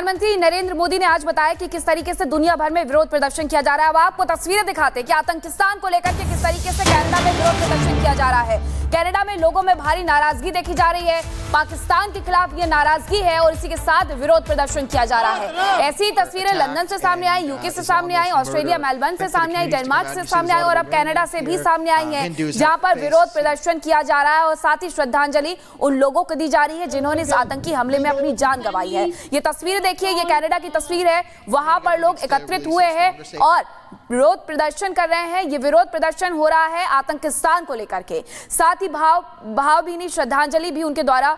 प्रधानमंत्री नरेंद्र मोदी ने आज बताया कि किस तरीके से दुनिया भर में विरोध प्रदर्शन किया जा रहा है। अब आपको तस्वीरें दिखाते हैं कि आतंकिस्तान को लेकर के किस तरीके से कनाडा में विरोध प्रदर्शन किया जा रहा है। कनाडा में लोगों में भारी नाराजगी देखी जा रही है। पाकिस्तान के खिलाफ ये नाराजगी है और इसी के साथ विरोद प्रदर्शन किया जा रहा है। ऐसी तस्वीरें लंदन से सामने आई, यूके से सामने आई, ऑस्ट्रेलिया मेलबर्न से सामने आई, डेनमार्क से सामने आई और अब कनाडा से भी सामने आई है, जहां पर विरोध प्रदर्शन किया जा रहा है और साथ ही श्रद्धांजलि उन लोगों को दी जा रही है जिन्होंने इस आतंकी हमले में अपनी जान गंवाई है। ये तस्वीर देखिए, ये कनाडा की तस्वीर है। वहां पर लोग एकत्रित हुए हैं और विरोध प्रदर्शन कर रहे हैं। ये विरोध प्रदर्शन हो रहा है आतंकिस्तान को लेकर के। साथ ही भावभीनी श्रद्धांजलि भी उनके द्वारा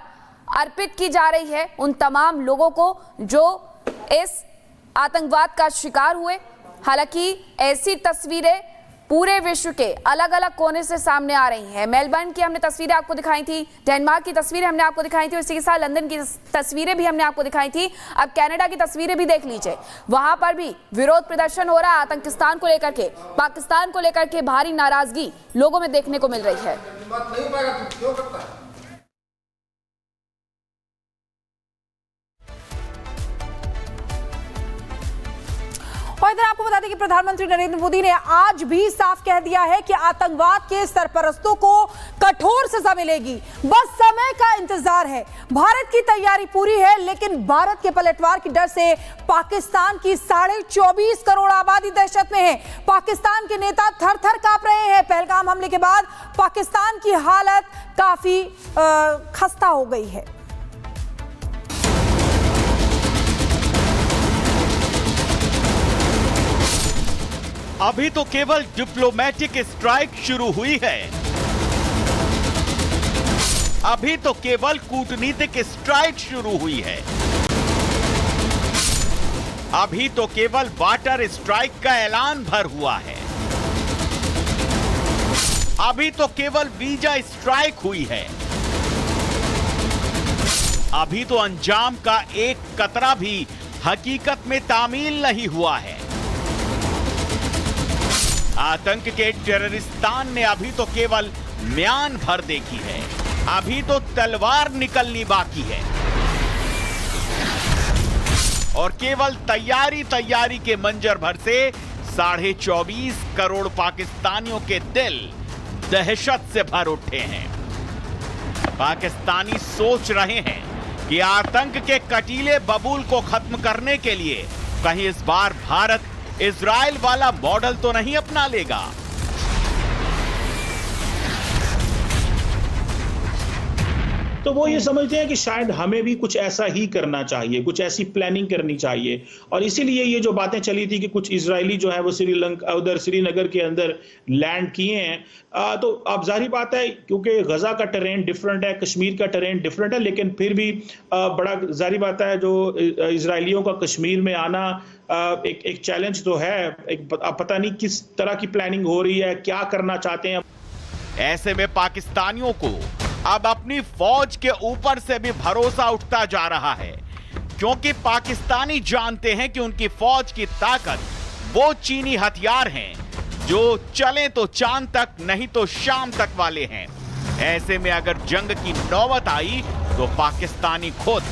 अर्पित की जा रही है उन तमाम लोगों को जो इस आतंकवाद का शिकार हुए। हालांकि ऐसी तस्वीरें पूरे विश्व के अलग अलग कोने से सामने आ रही हैं। मेलबर्न की हमने तस्वीरें आपको दिखाई थी, डेनमार्क की तस्वीरें हमने आपको दिखाई थी और इसी के साथ लंदन की तस्वीरें भी हमने आपको दिखाई थी। अब कनाडा की तस्वीरें भी देख लीजिए, वहां पर भी विरोध प्रदर्शन हो रहा है आतंकिस्तान को लेकर के। पाकिस्तान को लेकर के भारी नाराजगी लोगों में देखने को मिल रही है। और इधर आपको बता दें कि प्रधानमंत्री नरेंद्र मोदी ने आज भी साफ कह दिया है कि आतंकवाद के सरपरस्तों को कठोर सजा मिलेगी, बस समय का इंतजार है। भारत की तैयारी पूरी है, लेकिन भारत के पलटवार की डर से पाकिस्तान की 24.5 करोड़ आबादी दहशत में है। पाकिस्तान के नेता थर थर कांप रहे हैं। पहलगाम हमले के बाद पाकिस्तान की हालत काफी खस्ता हो गई है। अभी तो केवल डिप्लोमेटिक स्ट्राइक शुरू हुई है। अभी तो केवल कूटनीतिक स्ट्राइक शुरू हुई है। अभी तो केवल वाटर स्ट्राइक का ऐलान भर हुआ है। अभी तो केवल वीजा स्ट्राइक हुई है। अभी तो अंजाम का एक कतरा भी हकीकत में तामील नहीं हुआ है। आतंक के टेररिस्तान ने अभी तो केवल म्यान भर देखी है। अभी तो तलवार निकलनी बाकी है और केवल तैयारी के मंजर भर से 24.5 करोड़ पाकिस्तानियों के दिल दहशत से भर उठे हैं। पाकिस्तानी सोच रहे हैं कि आतंक के कटीले बबूल को खत्म करने के लिए कहीं इस बार भारत इजराइल वाला मॉडल तो नहीं अपना लेगा। तो वो ये समझते हैं कि शायद हमें भी कुछ ऐसा ही करना चाहिए, कुछ ऐसी प्लानिंग करनी चाहिए। और इसीलिए ये जो बातें चली थी कि कुछ इजरायली जो है वो श्रीलंका उधर श्रीनगर के अंदर लैंड किए हैं, तो अब जाहिर बात है क्योंकि गजा का टेरेन डिफरेंट है, कश्मीर का टेरेन डिफरेंट है, लेकिन फिर भी बड़ा जाहिर बात है जो इजरायलियों का कश्मीर में आना एक चैलेंज तो है। पता नहीं किस तरह की प्लानिंग हो रही है, क्या करना चाहते हैं। ऐसे में पाकिस्तानियों को अब अपनी फौज के ऊपर से भी भरोसा उठता जा रहा है, क्योंकि पाकिस्तानी जानते हैं कि उनकी फौज की ताकत वो चीनी हथियार हैं जो चले तो चांद तक नहीं तो शाम तक वाले हैं। ऐसे में अगर जंग की नौबत आई तो पाकिस्तानी खुद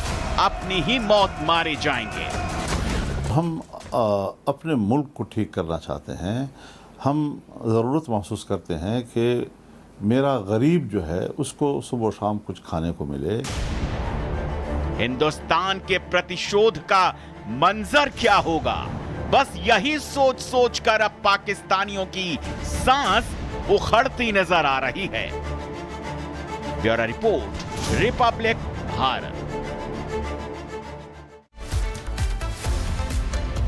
अपनी ही मौत मारे जाएंगे। हम अपने मुल्क को ठीक करना चाहते हैं। हम ज़रूरत महसूस करते हैं कि मेरा गरीब जो है उसको सुबह शाम कुछ खाने को मिले। हिंदुस्तान के प्रतिशोध का मंजर क्या होगा, बस यही सोच सोच कर अब पाकिस्तानियों की सांस उखड़ती नजर आ रही है। Bureau report, Republic Bharat.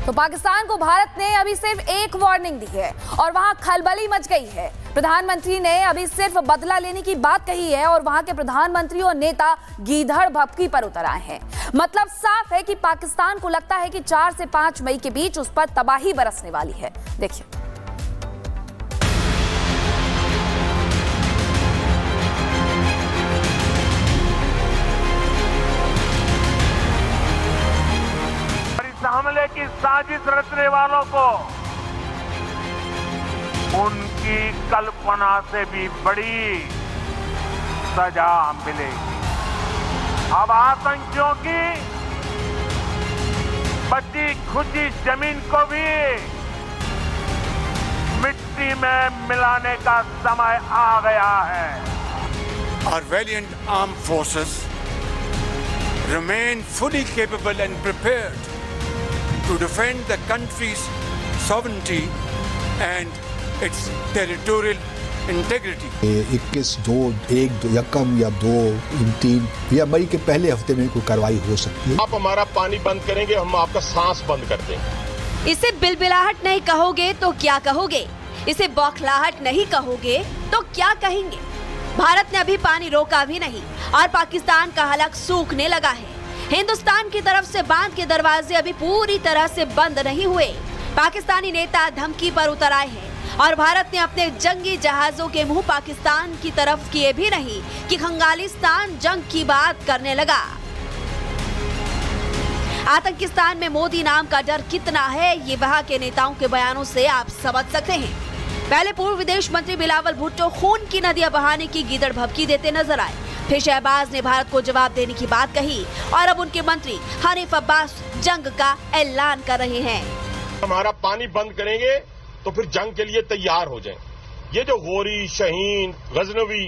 तो पाकिस्तान को भारत ने अभी सिर्फ एक वार्निंग दी है और वहां खलबली मच गई है। प्रधानमंत्री ने अभी सिर्फ बदला लेने की बात कही है और वहां के प्रधानमंत्री और नेता गीधड़ भपकी पर उतर आए हैं। मतलब साफ है कि पाकिस्तान को लगता है कि 4 से 5 मई के बीच उस पर तबाही बरसने वाली है। देखिए, हमले की साजिश रचने वालों को उनकी कल्पना से भी बड़ी सजा मिलेगी। अब आतंकियों की बची खुची जमीन को भी मिट्टी में मिलाने का समय आ गया है। Our valiant armed forces remain fully capable and prepared to defend the country's sovereignty and its territorial integrity. 21 यकम या 2 3 या मई के पहले हफ्ते में कोई कार्रवाई हो सकती है। आप हमारा पानी बंद करेंगे, हम आपका सांस बंद कर देंगे। इसे बिलबिलाहट नहीं कहोगे तो क्या कहोगे? इसे बौखलाहट नहीं कहोगे तो क्या कहेंगे? भारत ने अभी पानी रोका भी नहीं और पाकिस्तान का हलक सूखने लगा है। हिंदुस्तान की तरफ से बांध के दरवाजे अभी पूरी तरह से बंद नहीं हुए। पाकिस्तानी नेता धमकी पर उतर आए हैं और भारत ने अपने जंगी जहाजों के मुंह पाकिस्तान की तरफ किए भी नहीं कि खंगालिस्तान जंग की बात करने लगा। आतंकिस्तान में मोदी नाम का डर कितना है, ये वहां के नेताओं के बयानों से आप समझ सकते हैं। पहले पूर्व विदेश मंत्री बिलावल भुट्टो खून की नदियां बहाने की गीदड़ भभकी देते नजर आए। फिर शहबाज ने भारत को जवाब देने की बात कही और अब उनके मंत्री हनीफ अब्बास जंग का ऐलान कर रहे हैं। हमारा पानी बंद करेंगे तो फिर जंग के लिए तैयार हो जाएं। ये जो गोरी, शहीन, गजनवी,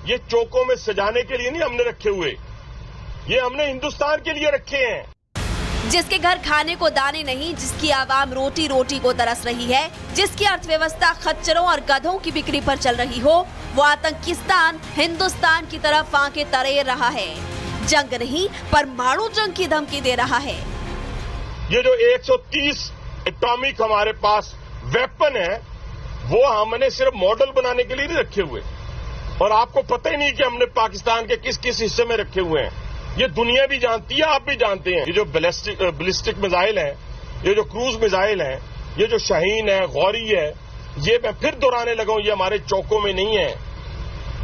ये चौकों में सजाने के लिए नहीं हमने रखे हुए, ये हमने हिंदुस्तान के लिए रखे हैं। जिसके घर खाने को दाने नहीं, जिसकी आवाम रोटी रोटी को तरस रही है, जिसकी अर्थव्यवस्था खच्चरों और गधों की बिक्री पर चल रही हो, वो आतंकिस्तान हिंदुस्तान की तरफ आंखें तरेर रहा है। जंग नहीं, परमाणु जंग की धमकी दे रहा है। ये जो 130 एटॉमिक हमारे पास वेपन है, वो हमने सिर्फ मॉडल बनाने के लिए नहीं रखे हुए, और आपको पता ही नहीं कि हमने पाकिस्तान के किस किस हिस्से में रखे हुए हैं। ये दुनिया भी जानती है, आप भी जानते हैं। ये जो बैलिस्टिक मिसाइल है, ये जो क्रूज मिसाइल है, ये जो शाहीन है, गौरी है, ये मैं फिर दोहराने लगा हूं, ये हमारे चौकों में नहीं है,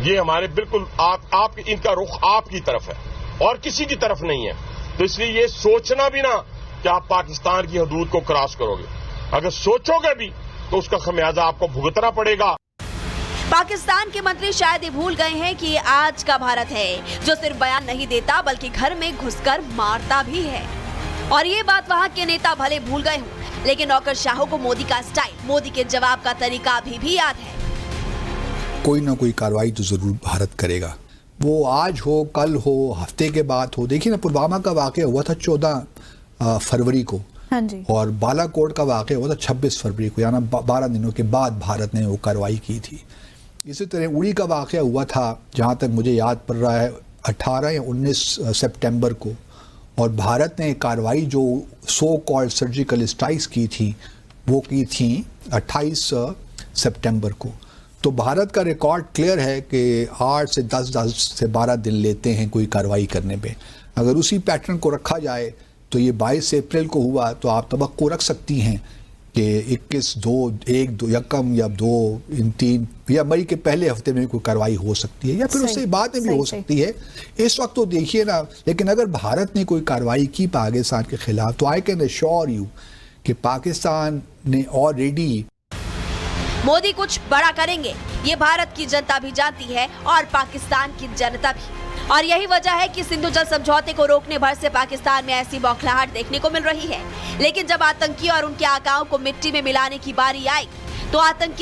ये हमारे बिल्कुल आप इनका रुख आपकी तरफ है और किसी की तरफ नहीं है। तो इसलिए ये सोचना भी ना कि आप पाकिस्तान की हदूद को क्रॉस करोगे, अगर सोचोगे भी तो उसका खमियाजा आपको भुगतना पड़ेगा। पाकिस्तान के मंत्री शायद ये भूल गए हैं कि ये आज का भारत है जो सिर्फ बयान नहीं देता बल्कि घर में घुसकर मारता भी है। और ये बात वहाँ के नेता भले भूल गए हों, लेकिन नौकरशाहों को मोदी का स्टाइल, मोदी के जवाब का तरीका अभी भी याद है। कोई ना कोई कार्रवाई तो जरूर भारत करेगा, वो आज हो, कल हो, हफ्ते के बाद हो। देखिए ना, पुलवामा का वाकया हुआ था 14 फरवरी को, हाँ जी, और बालाकोट का वाकया हुआ था 26 फरवरी को, यानी 12 दिनों के बाद भारत ने वो कार्रवाई की थी। इसी तरह उड़ी का वाकया हुआ था, जहाँ तक मुझे याद पड़ रहा है 18 या 19 सितंबर को, और भारत ने कार्रवाई जो सो कॉल्ड सर्जिकल स्ट्राइक्स की थी वो की थी 28 सितंबर को। तो भारत का रिकॉर्ड क्लियर है कि 8 से 10 से 12 दिन लेते हैं कोई कार्रवाई करने पे। अगर उसी पैटर्न को रखा जाए तो ये 22 अप्रैल को हुआ, तो आप तवक्को रख सकती हैं कि 1 यकम या 2 3 या मई के पहले हफ्ते में कोई कार्रवाई हो सकती है, या फिर उससे बाद में भी हो सकती है। इस वक्त तो देखिए ना, लेकिन अगर भारत ने कोई कार्रवाई की पाकिस्तान के खिलाफ, तो आई कैन एश्योर यू कि पाकिस्तान ने ऑलरेडी मोदी कुछ बड़ा करेंगे, ये भारत की जनता भी जानती है और पाकिस्तान की जनता भी। और यही वजह है कि सिंधु जल समझौते को रोकने भर से पाकिस्तान में ऐसी बौखलाहट देखने को मिल रही है। लेकिन जब आतंकी और उनके आकाओं को मिट्टी में मिलाने की बारी आई, तो आतंकी